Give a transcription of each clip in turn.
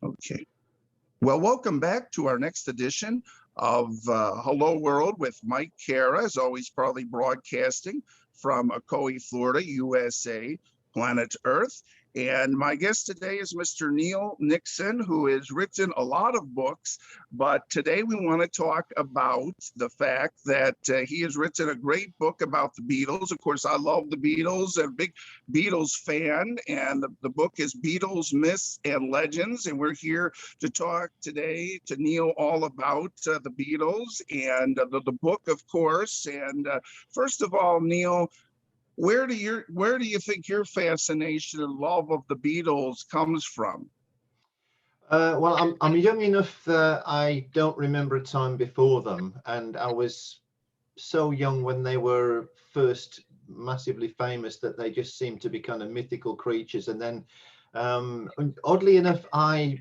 Okay. Well, welcome back to our next edition of Hello World with Mike Cara, as always, proudly broadcasting from Ocoee, Florida, USA, planet Earth. And my guest today is Mr. Neil Nixon, who has written a lot of books. But today we want to talk about the fact that he has written a great book about the Beatles. Of course, I love the Beatles. I'm a big Beatles fan. And the book is Beatles Myths and Legends. And we're here to talk today to Neil all about the Beatles and the book, of course. And first of all, Neil, where do you think your fascination and love of the Beatles comes from? Well, I'm young enough that I don't remember a time before them, and I was so young when they were first massively famous that they just seemed to be kind of mythical creatures. And then, oddly enough, I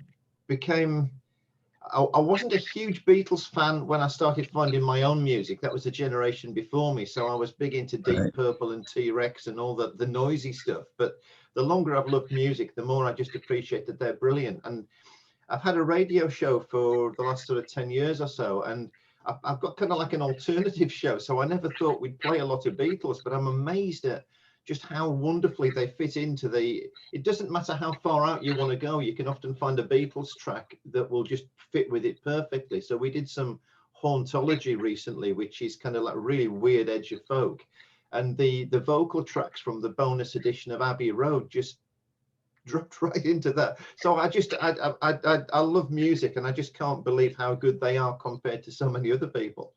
wasn't a huge Beatles fan when I started finding my own music. That was a generation before me. So I was big into Deep Purple and T-Rex and all the noisy stuff. But the longer I've looked music, the more I just appreciate that they're brilliant. And I've had a radio show for the last sort of 10 years or so. And I've got kind of like an alternative show. So I never thought we'd play a lot of Beatles, but I'm amazed at just how wonderfly they fit into it doesn't matter how far out you want to go, you can often find a Beatles track that will just fit with it perfectly. So we did some Hauntology recently, which is kind of like really weird edge of folk. And the vocal tracks from the bonus edition of Abbey Road just dropped right into that. So I love music, and I just can't believe how good they are compared to so many other people.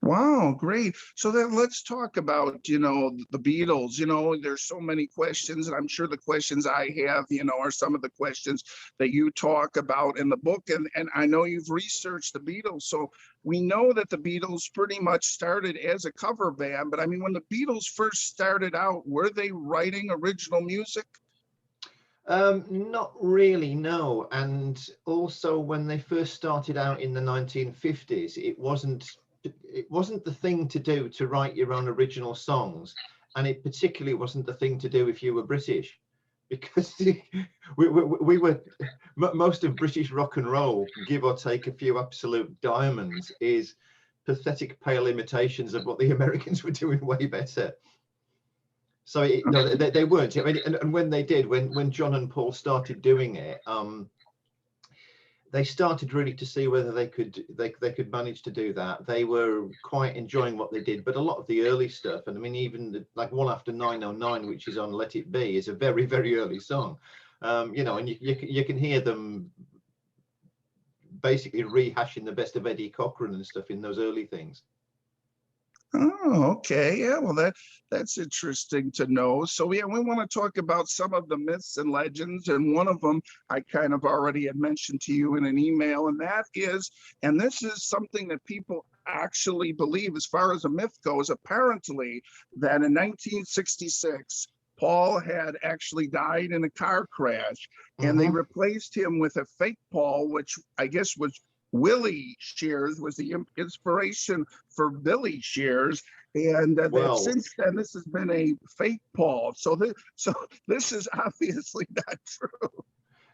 Wow, great. So then let's talk about, the Beatles. There's so many questions, and I'm sure the questions I have, are some of the questions that you talk about in the book. And I know you've researched the Beatles. So we know that the Beatles pretty much started as a cover band. But I mean, when the Beatles first started out, were they writing original music? Not really, no. And also when they first started out in the 1950s, it wasn't the thing to do to write your own original songs, and it particularly wasn't the thing to do if you were British, because we were most of British rock and roll, give or take a few absolute diamonds, is pathetic pale imitations of what the Americans were doing way better. So no, they weren't. I mean, and when they did, when John and Paul started doing it, they started really to see whether they could manage to do that. They were quite enjoying what they did, but a lot of the early stuff, and I mean, even like One After 909, which is on Let It Be, is a very, very early song. And you can hear them basically rehashing the best of Eddie Cochran and stuff in those early things. Oh, okay. Yeah, well, that's interesting to know. So yeah, we want to talk about some of the myths and legends, and one of them I kind of already had mentioned to you in an email, and this is something that people actually believe as far as a myth goes, apparently, that in 1966, Paul had actually died in a car crash, and they replaced him with a fake Paul, which I guess was Willie Shears, was the inspiration for Billy Shears, and that since then this has been a fake Paul. So this is obviously not true.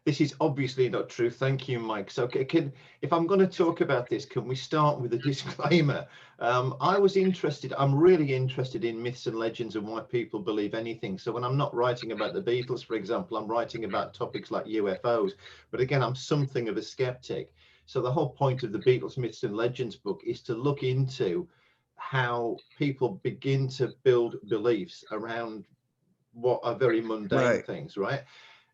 This is obviously not true. Thank you, Mike. So if I'm going to talk about this, can we start with a disclaimer? I'm really interested in myths and legends and why people believe anything. So when I'm not writing about the Beatles, for example, I'm writing about topics like UFOs. But again, I'm something of a skeptic. So the whole point of the Beatles Myths and Legends book is to look into how people begin to build beliefs around what are very mundane things, right?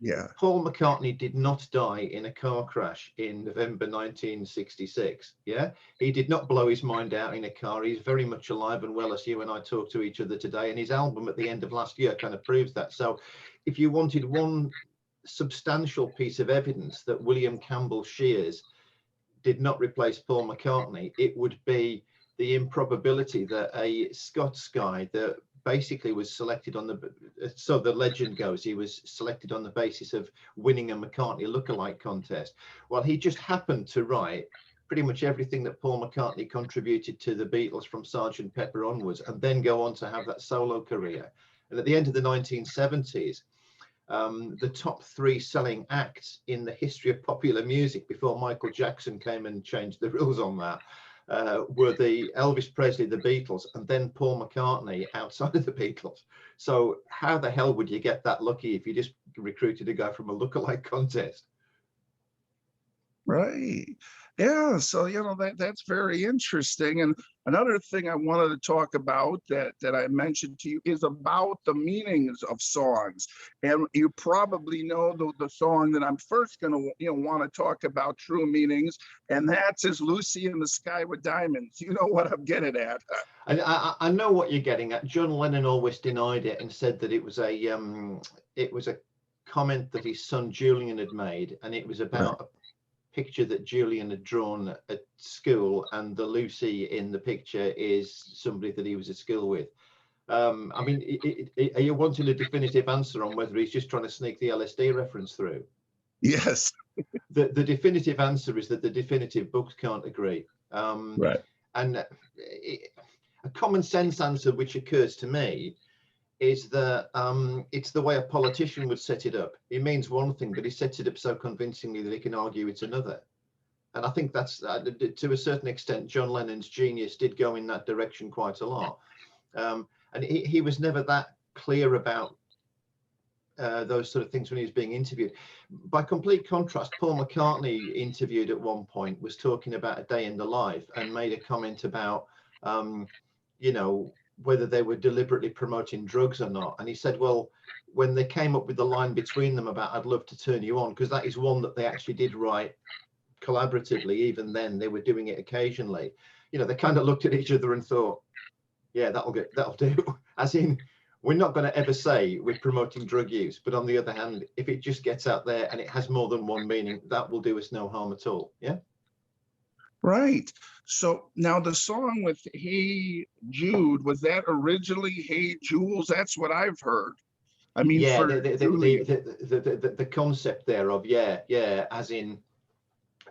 Yeah. Paul McCartney did not die in a car crash in November 1966. Yeah, he did not blow his mind out in a car. He's very much alive and well as you and I talk to each other today. And his album at the end of last year kind of proves that. So if you wanted one substantial piece of evidence that William Campbell Shears did not replace Paul McCartney, it would be the improbability that a Scots guy that basically was selected on so the legend goes, he was selected on the basis of winning a McCartney lookalike contest. Well, he just happened to write pretty much everything that Paul McCartney contributed to the Beatles from Sgt. Pepper onwards, and then go on to have that solo career. And at the end of the 1970s, the top 3 selling acts in the history of popular music before Michael Jackson came and changed the rules on that were the Elvis Presley, the Beatles, and then Paul McCartney outside of the Beatles. So how the hell would you get that lucky if you just recruited a guy from a lookalike contest? Right. Yeah. So, that's very interesting. And another thing I wanted to talk about that I mentioned to you is about the meanings of songs. And you probably know the song that I'm first going to, want to talk about true meanings. And that's is Lucy in the Sky with Diamonds. You know what I'm getting at. I know what you're getting at. John Lennon always denied it and said that it was a comment that his son Julian had made, and it was about a picture that Julian had drawn at school, and the Lucy in the picture is somebody that he was at school with. I mean, are you wanting a definitive answer on whether he's just trying to sneak the LSD reference through? Yes. The definitive answer is that the definitive books can't agree. Right. And a common sense answer which occurs to me is that it's the way a politician would set it up. He means one thing, but he sets it up so convincingly that he can argue it's another. And I think that's, to a certain extent, John Lennon's genius did go in that direction quite a lot. And he was never that clear about those sort of things when he was being interviewed. By complete contrast, Paul McCartney, interviewed at one point, was talking about a day in the life and made a comment about, whether they were deliberately promoting drugs or not. And he said, well, when they came up with the line between them about I'd love to turn you on, because that is one that they actually did write collaboratively, even then they were doing it occasionally. They kind of looked at each other and thought, yeah, that'll do. As in, we're not going to ever say we're promoting drug use, but on the other hand, if it just gets out there and it has more than one meaning, that will do us no harm at all. Yeah. Right. So now the song with Hey Jude, was that originally Hey Jules? That's what I've heard. I mean, yeah, for the concept thereof, yeah, as in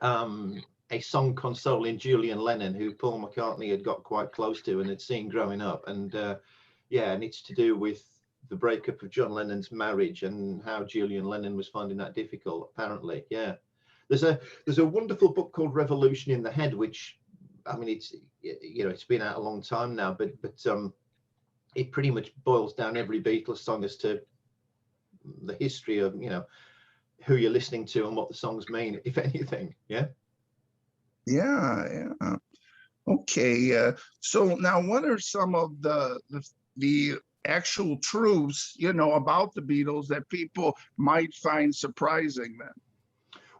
a song consoling Julian Lennon, who Paul McCartney had got quite close to and had seen growing up, and and it's to do with the breakup of John Lennon's marriage and how Julian Lennon was finding that difficult. Apparently, yeah. There's a wonderful book called Revolution in the Head, which, I mean, it's been out a long time now, but it pretty much boils down every Beatles song as to the history of who you're listening to and what the songs mean, if anything. Yeah. Okay. So now, what are some of the actual truths about the Beatles that people might find surprising then?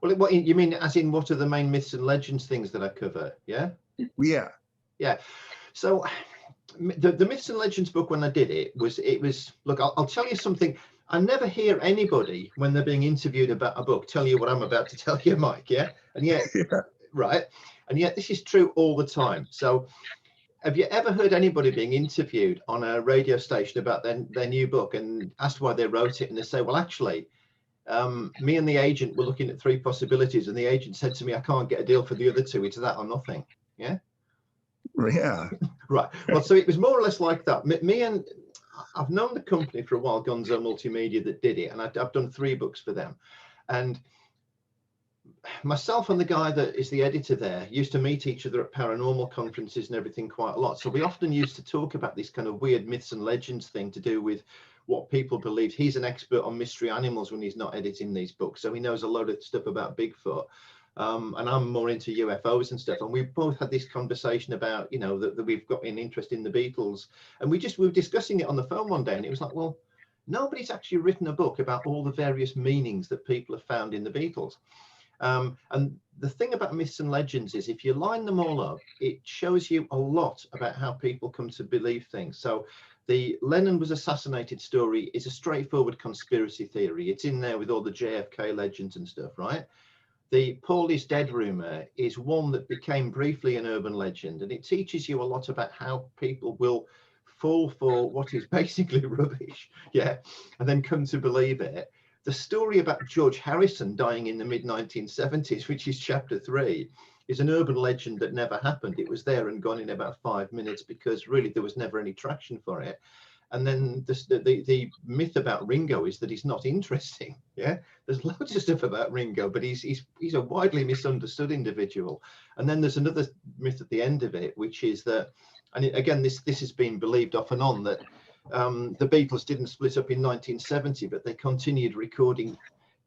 Well, what you mean, as in what are the main myths and legends things that I cover? Yeah. So the myths and legends book, when I did it was look, I'll tell you something. I never hear anybody when they're being interviewed about a book tell you what I'm about to tell you, Mike. Yeah. And yet, right. And yet this is true all the time. So have you ever heard anybody being interviewed on a radio station about their new book and asked why they wrote it? And they say, well, actually, me and the agent were looking at 3 possibilities, and the agent said to me, I can't get a deal for the other 2. It's that or nothing. Yeah. Yeah. Right. Well, so it was more or less like that. Me and I've known the company for a while, Gonzo Multimedia, that did it, and I've done 3 books for them. And myself and the guy that is the editor there used to meet each other at paranormal conferences and everything quite a lot. So we often used to talk about this kind of weird myths and legends thing to do with what people believed. He's an expert on mystery animals when he's not editing these books, so he knows a load of stuff about Bigfoot. And I'm more into UFOs and stuff. And we both had this conversation about, that we've got an interest in the Beatles. And we were discussing it on the phone one day, and it was like, well, nobody's actually written a book about all the various meanings that people have found in the Beatles. And the thing about myths and legends is if you line them all up, it shows you a lot about how people come to believe things. So the Lennon was assassinated story is a straightforward conspiracy theory. It's in there with all the JFK legends and stuff, right? The Paul is dead rumor is one that became briefly an urban legend, and it teaches you a lot about how people will fall for what is basically rubbish, yeah, and then come to believe it. The story about George Harrison dying in the mid-1970s, which is chapter 3, is an urban legend that never happened. It was there and gone in about 5 minutes because really there was never any traction for it. And then the myth about Ringo is that he's not interesting. Yeah, there's loads of stuff about Ringo, but he's a widely misunderstood individual. And then there's another myth at the end of it, which is that, and again, this has been believed off and on, that the Beatles didn't split up in 1970, but they continued recording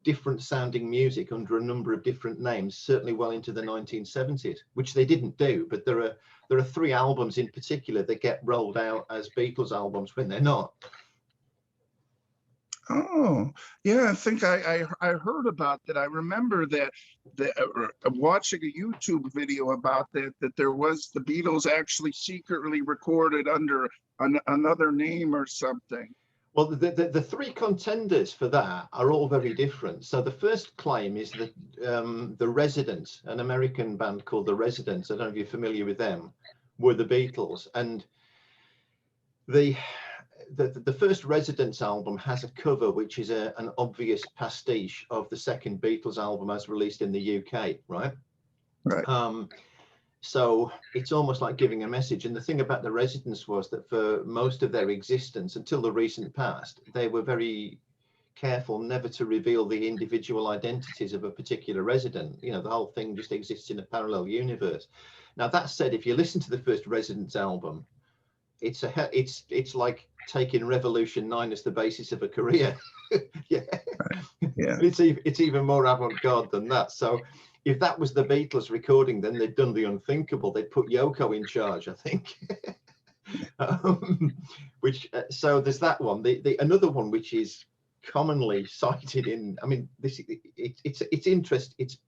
different sounding music under a number of different names, certainly well into the 1970s, which they didn't do. But there are 3 albums in particular that get rolled out as Beatles albums when they're not. Oh, yeah, I think I heard about that. I remember that watching a YouTube video about that there was the Beatles actually secretly recorded under another name or something. Well, the 3 contenders for that are all very different. So the first claim is that the Residents, an American band called the Residents, I don't know if you're familiar with them, were the Beatles. And the first Residents album has a cover which is an obvious pastiche of the second Beatles album as released in the UK, right? Right. So it's almost like giving a message. And the thing about the Residents was that for most of their existence until the recent past, they were very careful never to reveal the individual identities of a particular resident. You know, the whole thing just exists in a parallel universe. Now, that said, if you listen to the first Residents album, it's like taking Revolution 9 as the basis of a career. Yeah. Yeah. It's even more avant-garde than that. So if that was the Beatles recording, then they'd done the unthinkable. They'd put Yoko in charge, I think. Which so there's that one. The another one which is commonly cited in, I mean, it's interest. It's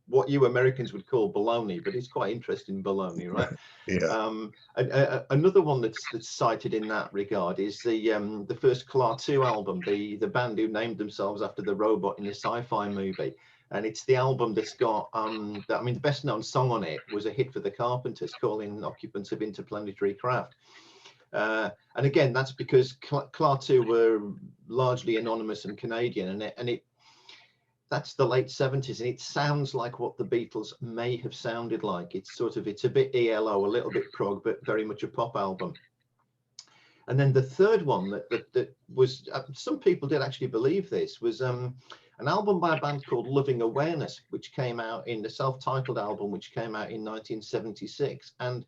what you Americans would call baloney, but it's quite interesting baloney, right? Yeah. Another one that's cited in that regard is the first Klaatu album, the band who named themselves after the robot in the sci-fi movie. And it's the album that's got, the best known song on it was a hit for the Carpenters, calling occupants of interplanetary craft. And again, that's because Klaatu were largely anonymous and Canadian, and that's the late 70s, and it sounds like what the Beatles may have sounded like. It's a bit ELO, a little bit prog, but very much a pop album. And then the third one that was, some people did actually believe this, was an album by a band called Loving Awareness, which came out in the self-titled album, which came out in 1976, and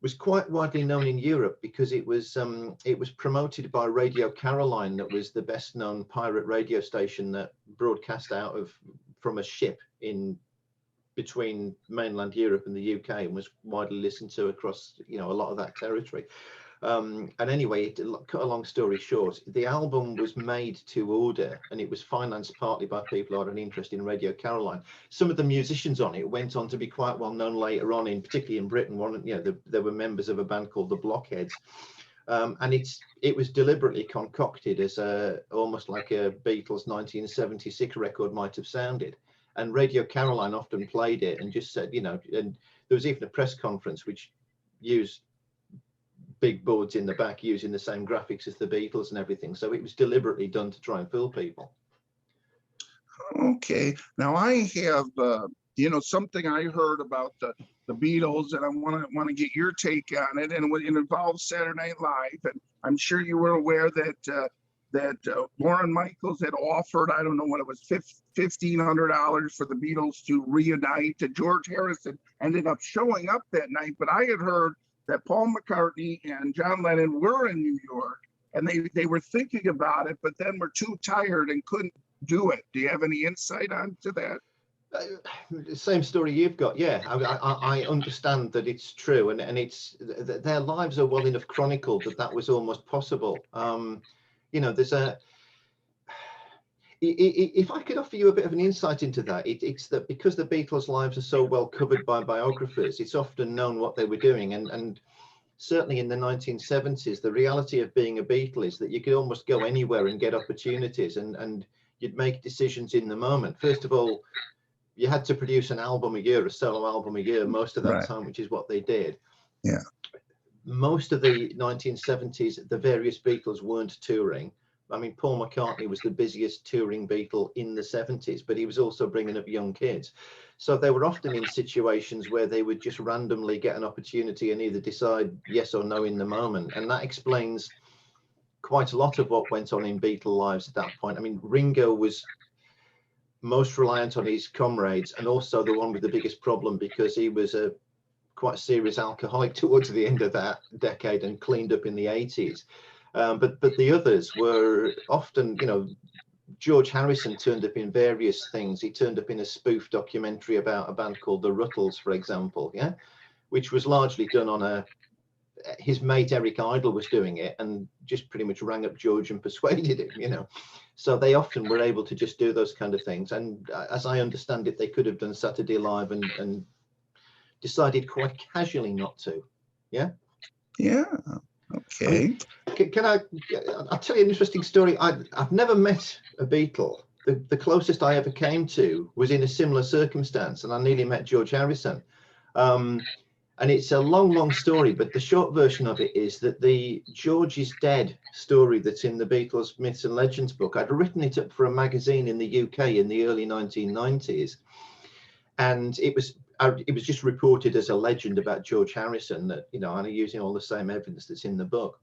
was quite widely known in Europe because it was promoted by Radio Caroline, that was the best known pirate radio station that broadcast from a ship in between mainland Europe and the UK, and was widely listened to across a lot of that territory. And anyway, cut a long story short, the album was made to order, and it was financed partly by people who had an interest in Radio Caroline. Some of the musicians on it went on to be quite well known later on, particularly in Britain. There were members of a band called the Blockheads, and it was deliberately concocted as almost like a Beatles 1976 record might have sounded. And Radio Caroline often played it and just said, and there was even a press conference which used big boards in the back using the same graphics as the Beatles and everything. So it was deliberately done to try and fool people. Okay. Now I have, something I heard about the Beatles, and I want to get your take on it. And it involves Saturday Night Live. And I'm sure you were aware that Lauren Michaels had offered, I don't know what it was, $1,500 for the Beatles to reunite. And George Harrison ended up showing up that night. But I had heard that Paul McCartney and John Lennon were in New York, and they were thinking about it, but then were too tired and couldn't do it. Do you have any insight onto that? Same story you've got. Yeah, I understand that it's true, and it's their lives are well enough chronicled that was almost possible. There's if I could offer you a bit of an insight into that, it's that because the Beatles' lives are so well covered by biographers, it's often known what they were doing. And certainly in the 1970s, the reality of being a Beatle is that you could almost go anywhere and get opportunities, and you'd make decisions in the moment. First of all, you had to produce an album a year, a solo album a year, most of that time, which is what they did. Yeah. Most of the 1970s, the various Beatles weren't touring. I mean, Paul McCartney was the busiest touring Beatle in the 70s, but he was also bringing up young kids. So they were often in situations where they would just randomly get an opportunity and either decide yes or no in the moment. And that explains quite a lot of what went on in Beatle lives at that point. I mean, Ringo was most reliant on his comrades, and also the one with the biggest problem because he was a quite serious alcoholic towards the end of that decade and cleaned up in the 80s. But the others were often, you know, George Harrison turned up in various things. He turned up in a spoof documentary about a band called the Ruttles, for example, yeah, which was largely done on his mate Eric Idle was doing it and just pretty much rang up George and persuaded him, you know. So they often were able to just do those kind of things. And as I understand it, they could have done Saturday Live and decided quite casually not to. Yeah. Yeah. Okay. I mean, I'll tell you an interesting story. I've never met a Beatle. The closest I ever came to was in a similar circumstance, and I nearly met George Harrison. And it's a long story, but the short version of it is that the George is dead story that's in the Beatles Myths and Legends book, I'd written it up for a magazine in the UK in the early 1990s. And it was just reported as a legend about George Harrison that, you know, I'm using all the same evidence that's in the book.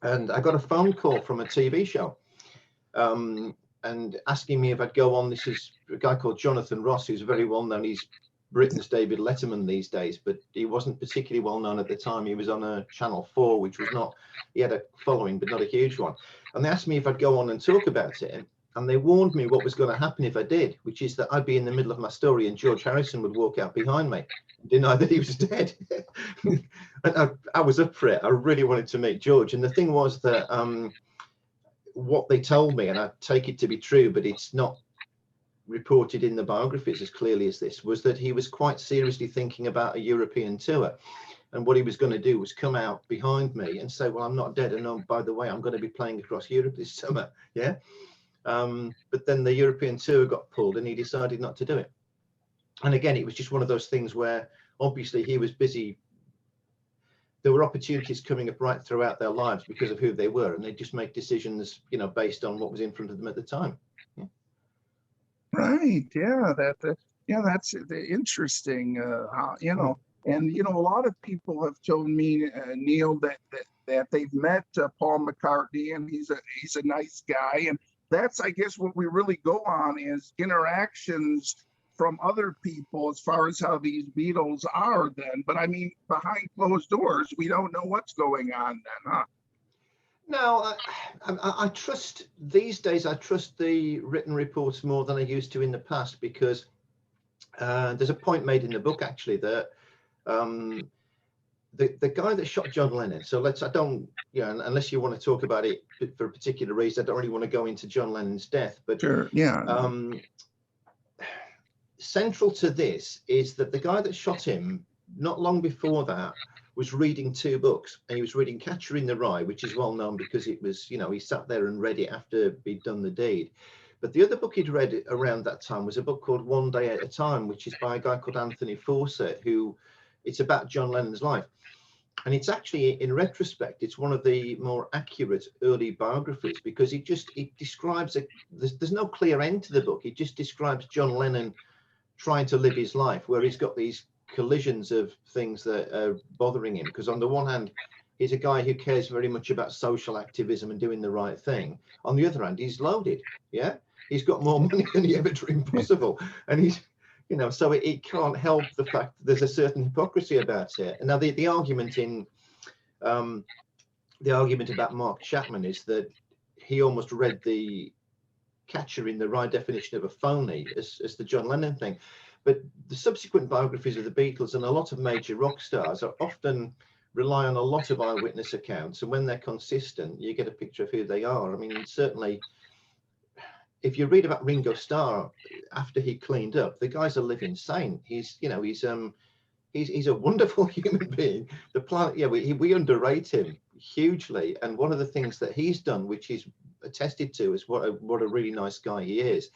And I got a phone call from a TV show and asking me if I'd go on. This is a guy called Jonathan Ross, who's very well known. He's Britain's David Letterman these days, but he wasn't particularly well known at the time. He was on a Channel 4, which was not, he had a following, but not a huge one. And they asked me if I'd go on and talk about it. And they warned me what was going to happen if I did, which is that I'd be in the middle of my story and George Harrison would walk out behind me and deny that he was dead. And I was up for it. I really wanted to meet George. And the thing was that what they told me, and I take it to be true, but it's not reported in the biographies as clearly as this, was that he was quite seriously thinking about a European tour. And what he was going to do was come out behind me and say, well, I'm not dead. And oh, by the way, I'm going to be playing across Europe this summer. Yeah. But then the European tour got pulled and he decided not to do it. And again, it was just one of those things where obviously he was busy. There were opportunities coming up right throughout their lives because of who they were. And they just make decisions, you know, based on what was in front of them at the time. Yeah. Right. Yeah. That's interesting. You know, and you know, a lot of people have told me, Neil, that they've met Paul McCartney, and he's a nice guy, and that's, I guess, what we really go on is interactions from other people as far as how these Beatles are then. But I mean, behind closed doors, we don't know what's going on then, huh? No, I trust these days. I trust the written reports more than I used to in the past, because there's a point made in the book actually that the guy that shot John Lennon. So I don't, you know, unless you want to talk about it for a particular reason, I don't really want to go into John Lennon's death. But sure, yeah. Central to this is that the guy that shot him, not long before that, was reading two books, and he was reading Catcher in the Rye, which is well known because it was, you know, he sat there and read it after he'd done the deed. But the other book he'd read around that time was a book called One Day at a Time, which is by a guy called Anthony Fawcett, who it's about John Lennon's life. And it's actually, in retrospect, it's one of the more accurate early biographies, because it describes there's no clear end to the book. It just describes John Lennon trying to live his life, where he's got these collisions of things that are bothering him. Because on the one hand, he's a guy who cares very much about social activism and doing the right thing. On the other hand, he's loaded. Yeah, he's got more money than he ever dreamed possible, and he's, you know, so it can't help the fact that there's a certain hypocrisy about it. And now the argument about Mark Chapman is that he almost read the Catcher in the Rye definition of a phony as the John Lennon thing. But the subsequent biographies of the Beatles and a lot of major rock stars are often rely on a lot of eyewitness accounts, and when they're consistent, you get a picture of who they are. I mean, certainly, if you read about Ringo Starr after he cleaned up, the guy's a living saint. He's, you know, he's a wonderful human being. The planet, yeah, we underrate him hugely, and one of the things that he's done, which he's attested to, is what a really nice guy he is.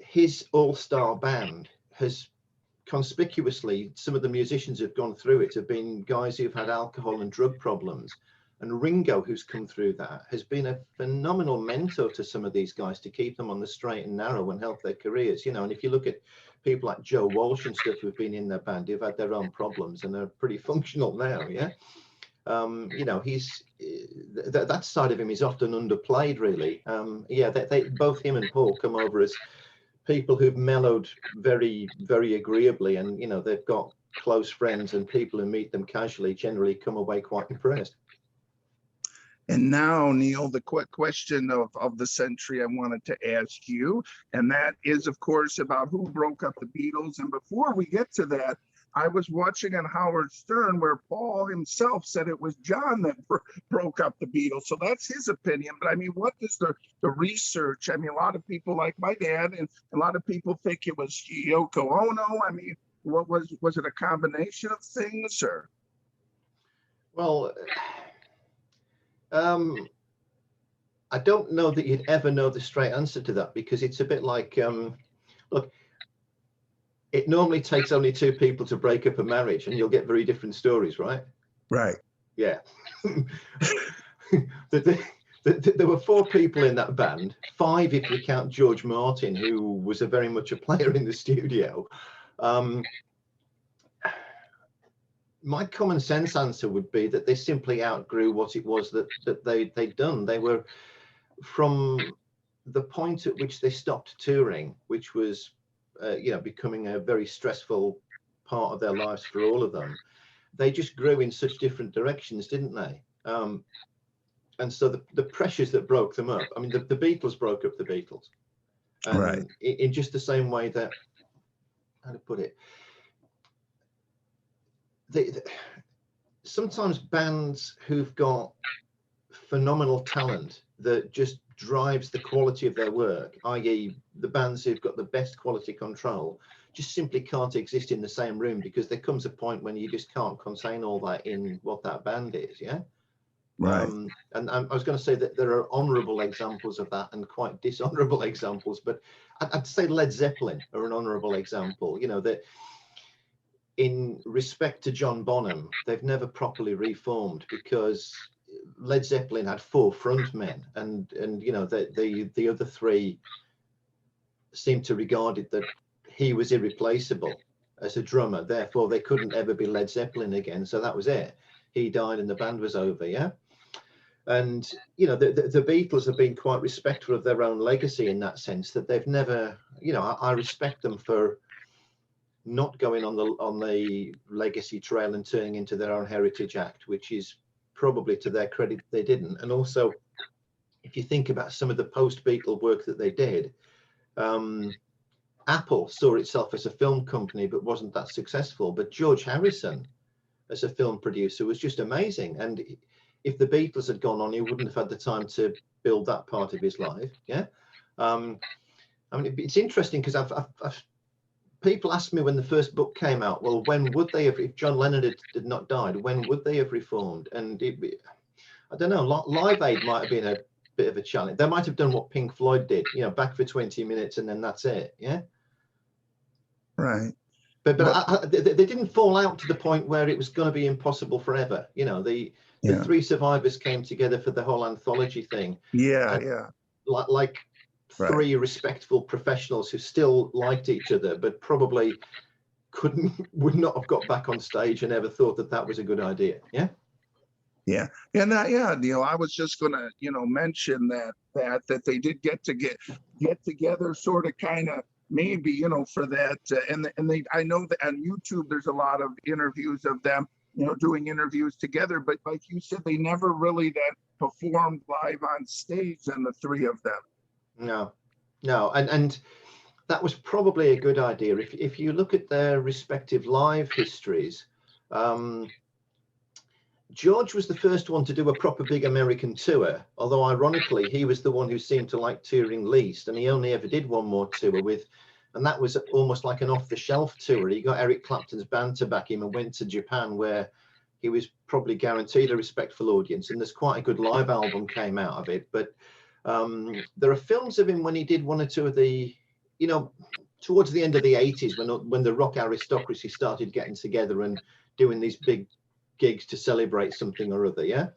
His all-star band has conspicuously, some of the musicians who've gone through it have been guys who've had alcohol and drug problems. And Ringo, who's come through that, has been a phenomenal mentor to some of these guys to keep them on the straight and narrow and help their careers. You know, and if you look at people like Joe Walsh and stuff who've been in their band, who've had their own problems and are pretty functional now, yeah. You know, that side of him is often underplayed, really. Yeah, they both him and Paul come over as people who've mellowed very, very agreeably, and you know, they've got close friends, and people who meet them casually generally come away quite impressed. And now, Neil, the quick question of the century I wanted to ask you, and that is, of course, about who broke up the Beatles. And before we get to that, I was watching on Howard Stern where Paul himself said it was John that broke up the Beatles. So that's his opinion. But I mean, what does the research? I mean, a lot of people like my dad, and a lot of people think it was Yoko Ono. I mean, what was it a combination of things, or? Well, I don't know that you'd ever know the straight answer to that, because it's a bit like, look, it normally takes only two people to break up a marriage, and you'll get very different stories, right? Right. Yeah. There were four people in that band, five if you count George Martin, who was very much a player in the studio. My common sense answer would be that they simply outgrew what it was that they'd done. They were, from the point at which they stopped touring, which was you know, becoming a very stressful part of their lives for all of them, they just grew in such different directions, didn't they? And so the pressures that broke them up, I mean, the Beatles broke up the Beatles, and Right. in just the same way that, how to put it, sometimes bands who've got phenomenal talent that just drives the quality of their work, i.e. the bands who've got the best quality control, just simply can't exist in the same room, because there comes a point when you just can't contain all that in what that band is. Yeah. Right. And I was going to say that there are honorable examples of that and quite dishonorable examples, but I'd say Led Zeppelin are an honorable example. You know, that in respect to John Bonham, they've never properly reformed, because Led Zeppelin had four frontmen, and you know, the other three seemed to regard it that he was irreplaceable as a drummer, therefore they couldn't ever be Led Zeppelin again. So that was it. He died and the band was over. Yeah. And you know, the Beatles have been quite respectful of their own legacy in that sense, that they've never, you know, I respect them for not going on the legacy trail and turning into their own heritage act, which is probably to their credit they didn't. And also, if you think about some of the post-Beatle work that they did, Apple saw itself as a film company but wasn't that successful. But George Harrison, as a film producer, was just amazing. And if the Beatles had gone on, he wouldn't have had the time to build that part of his life. Yeah. I mean, it's interesting because I've people ask me when the first book came out, well, when would they have, if John Lennon had not died, when would they have reformed? And I don't know, Live Aid might have been a bit of a challenge. They might have done what Pink Floyd did, you know, back for 20 minutes and then that's it. Yeah. Right. But they didn't fall out to the point where it was going to be impossible forever. You know, the three survivors came together for the whole anthology thing. Yeah. Yeah. Like three respectful professionals who still liked each other, but probably would not have got back on stage and ever thought that was a good idea. Yeah. Yeah. And yeah, Neil, I was just gonna, you know, mention that they did get together, sort of, kind of, maybe, you know, for that, and they, I know that on YouTube there's a lot of interviews of them, you know, doing interviews together, but like you said, they never really performed live on stage, and the three of them. No, and that was probably a good idea. If you look at their respective live histories, George was the first one to do a proper big American tour, although ironically he was the one who seemed to like touring least, and he only ever did one more tour and that was almost like an off-the-shelf tour. He got Eric Clapton's band to back him and went to Japan, where he was probably guaranteed a respectful audience, and there's quite a good live album came out of it. But there are films of him when he did one or two of the, you know, towards the end of the 80s, when the rock aristocracy started getting together and doing these big gigs to celebrate something or other. Yeah.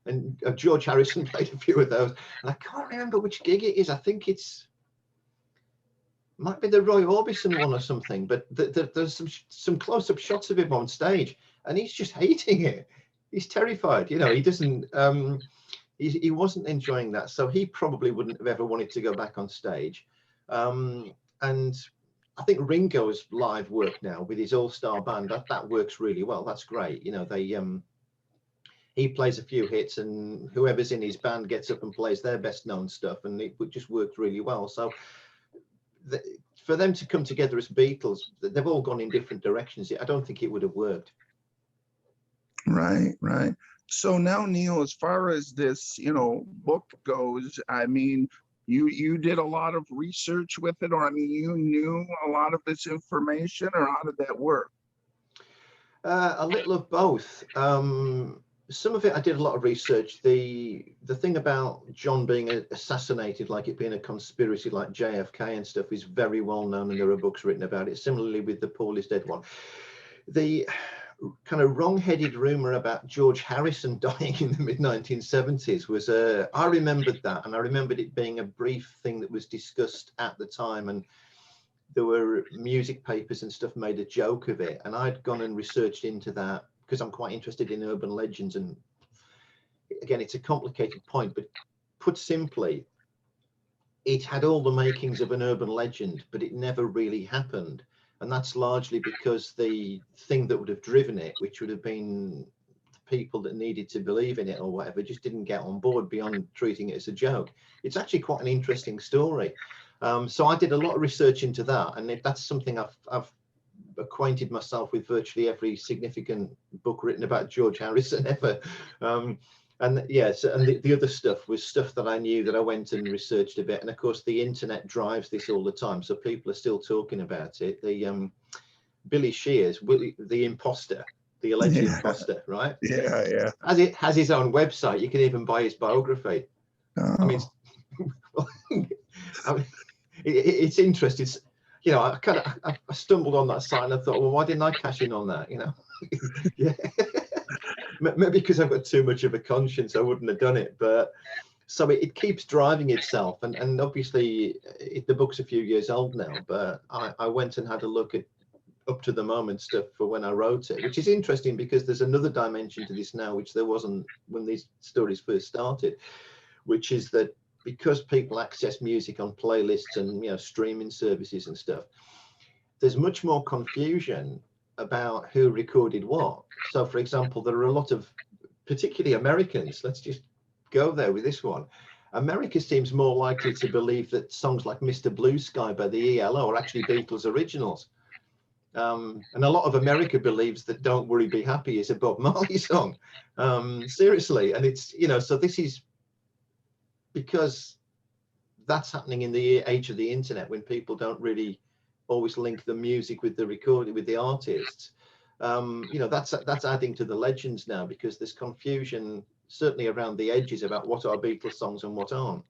And George Harrison played a few of those, and I can't remember which gig it is. I think might be the Roy Orbison one or something, but there's some close-up shots of him on stage and he's just hating it. he's terrified. You know, he doesn't. He wasn't enjoying that, so he probably wouldn't have ever wanted to go back on stage. And I think Ringo's live work now with his all-star band, that works really well. That's great. You know, he plays a few hits, and whoever's in his band gets up and plays their best known stuff, and it just worked really well. So for them to come together as Beatles, they've all gone in different directions. I don't think it would have worked. Right, right. So now, Neil, as far as this, book goes, I mean, you did a lot of research with it, or I mean, you knew a lot of this information, or how did that work? A little of both. Some of it I did a lot of research. The thing about John being assassinated, like it being a conspiracy like JFK and stuff, is very well known, and there are books written about it. Similarly with the Paul is Dead one. The kind of wrong-headed rumor about George Harrison dying in the mid-1970s was I remembered that, and I remembered it being a brief thing that was discussed at the time, and there were music papers and stuff made a joke of it, and I'd gone and researched into that because I'm quite interested in urban legends. And again, it's a complicated point, but put simply, it had all the makings of an urban legend, but it never really happened. And that's largely because the thing that would have driven it, which would have been the people that needed to believe in it or whatever, just didn't get on board beyond treating it as a joke. It's actually quite an interesting story. So I did a lot of research into that, and that's something I've acquainted myself with virtually every significant book written about George Harrison ever. And yes, and the other stuff was stuff that I knew, that I went and researched a bit. And of course, the internet drives this all the time, so people are still talking about it. The Billy Shears, the imposter, the alleged imposter, right? Yeah. As it has his own website, you can even buy his biography. Oh. I mean, it's interesting. I stumbled on that site and I thought, well, why didn't I cash in on that? Yeah. Maybe because I've got too much of a conscience, I wouldn't have done it. But so it keeps driving itself, and obviously the book's a few years old now. But I went and had a look at up to the moment stuff for when I wrote it, which is interesting because there's another dimension to this now, which there wasn't when these stories first started, which is that because people access music on playlists and streaming services and stuff, there's much more confusion about who recorded what. So for example, there are a lot of, particularly Americans, let's just go there with this one. America seems more likely to believe that songs like Mr. Blue Sky by the ELO are actually Beatles originals. And a lot of America believes that Don't Worry Be Happy is a Bob Marley song. Seriously. And it's, so this is because that's happening in the age of the internet, when people don't really always link the music with the recording, with the artists. That's adding to the legends now, because there's confusion certainly around the edges about what are Beatles songs and what aren't.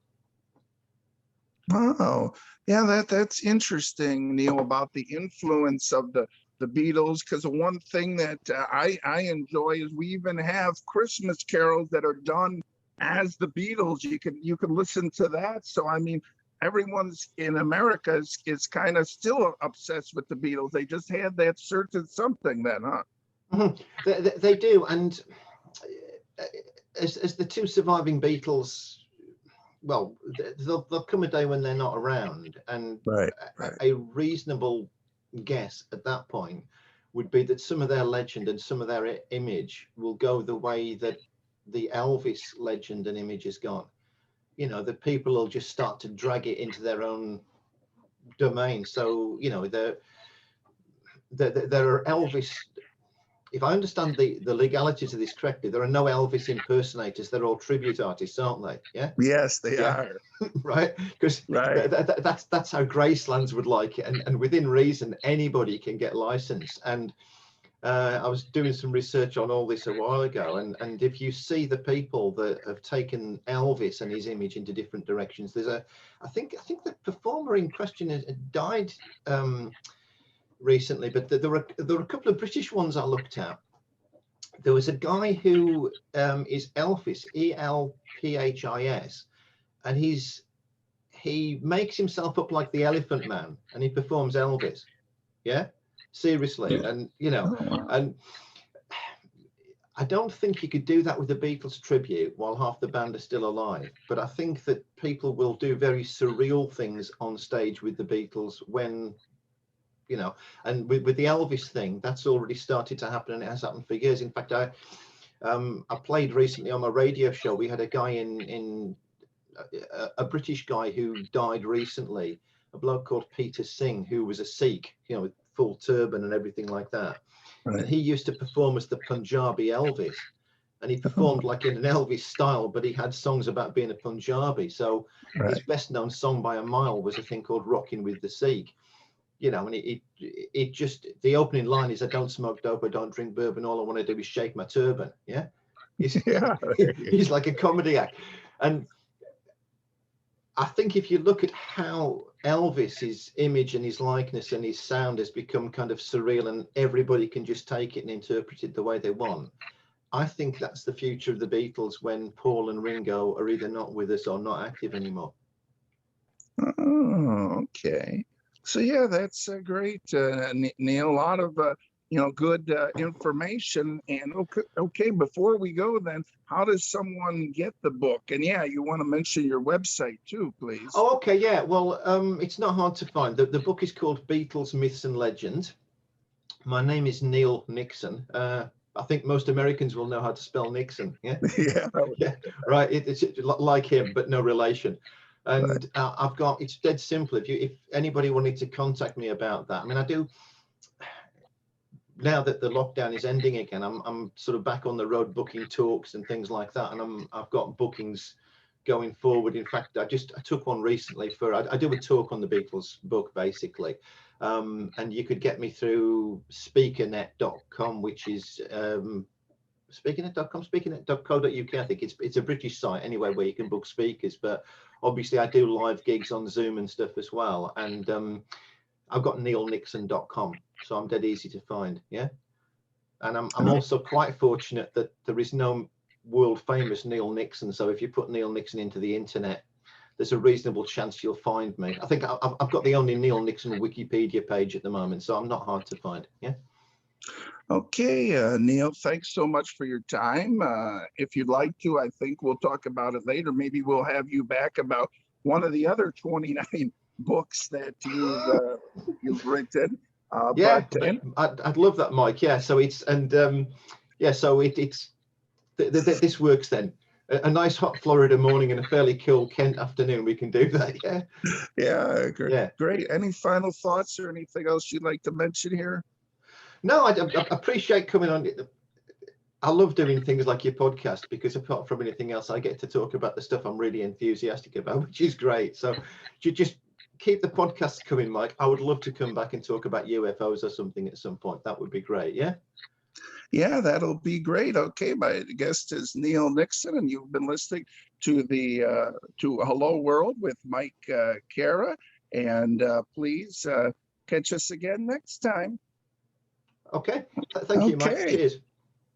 Oh, yeah, that's interesting, Neil, about the influence of the Beatles, because the one thing that I enjoy is we even have Christmas carols that are done as the Beatles. You could listen to that. So I mean, everyone's in America is kind of still obsessed with the Beatles. They just had that certain something then, huh? Mm-hmm. They do. And as the two surviving Beatles, well, there'll come a day when they're not around, and right. A reasonable guess at that point would be that some of their legend and some of their image will go the way that the Elvis legend and image has gone. That people will just start to drag it into their own domain. So there are Elvis, if I understand the legalities of this correctly, there are no Elvis impersonators. They're all tribute artists, aren't they? Yeah. Yes, they are. Right, because that's how Gracelands would like it, and within reason, anybody can get licensed. And I was doing some research on all this a while ago, and if you see the people that have taken Elvis and his image into different directions, there's I think the performer in question has died recently, but there were a couple of British ones I looked at. There was a guy who is Elphis, Elphis, and he makes himself up like the Elephant Man, and he performs Elvis. Yeah, seriously. Yeah. And and I don't think you could do that with the Beatles tribute while half the band are still alive. But I think that people will do very surreal things on stage with the Beatles when, you know, and with the Elvis thing, that's already started to happen, and it has happened for years. In fact, I played recently on my radio show. We had a guy in a British guy who died recently, a bloke called Peter Singh, who was a Sikh, you know, with full turban and everything like that. Right. And he used to perform as the Punjabi Elvis, and he performed like in an Elvis style, but he had songs about being a Punjabi. So his best known song by a mile was a thing called Rockin' with the Sikh, you know, and it just, the opening line is, I don't smoke dope, I don't drink bourbon, all I want to do is shake my turban. Yeah. Yeah. He's like a comedy act. And I think if you look at how Elvis's image and his likeness and his sound has become kind of surreal, and everybody can just take it and interpret it the way they want, I think that's the future of the Beatles when Paul and Ringo are either not with us or not active anymore. Oh, okay. So yeah, that's great, Neil. A lot of good information. And okay, before we go, then, how does someone get the book? And yeah, you want to mention your website too, please. Oh, okay, yeah. Well, it's not hard to find. The book is called Beatles Myths and Legends. My name is Neil Nixon. I think most Americans will know how to spell Nixon. Yeah. Yeah. Yeah. Right. It's like him, but no relation. And I've got, it's dead simple. If anybody wanted to contact me about that, I mean, I do. Now that the lockdown is ending again, I'm sort of back on the road booking talks and things like that, and I've got bookings going forward. In fact, I took one recently for, I do a talk on the Beatles book basically, and you could get me through speakernet.com, which is speakernet.com, speakernet.co.uk. I think it's a British site anyway where you can book speakers, but obviously I do live gigs on Zoom and stuff as well. And I've got neilnixon.com, so I'm dead easy to find. Yeah. And I'm also quite fortunate that there is no world famous Neil Nixon. So if you put Neil Nixon into the internet, there's a reasonable chance you'll find me. I think I've got the only Neil Nixon Wikipedia page at the moment, so I'm not hard to find. Yeah. Okay, Neil, thanks so much for your time. If you'd like to, I think we'll talk about it later. Maybe we'll have you back about one of the other 29 books that you've written. Yeah, I'd love that, Mike. Yeah, so it's, and yeah, so it's this works then. A nice hot Florida morning and a fairly cool Kent afternoon, we can do that. Yeah. Yeah, great. Yeah. Great. Any final thoughts or anything else you'd like to mention here? No, I appreciate coming on. I love doing things like your podcast, because apart from anything else, I get to talk about the stuff I'm really enthusiastic about, which is great. So you just keep the podcast coming, Mike. I would love to come back and talk about UFOs or something at some point. That would be great. Yeah. Yeah, that'll be great. Okay, my guest is Neil Nixon, and you've been listening to to Hello World with Mike Cara. And please catch us again next time. Okay. Thank you, Mike. Cheers.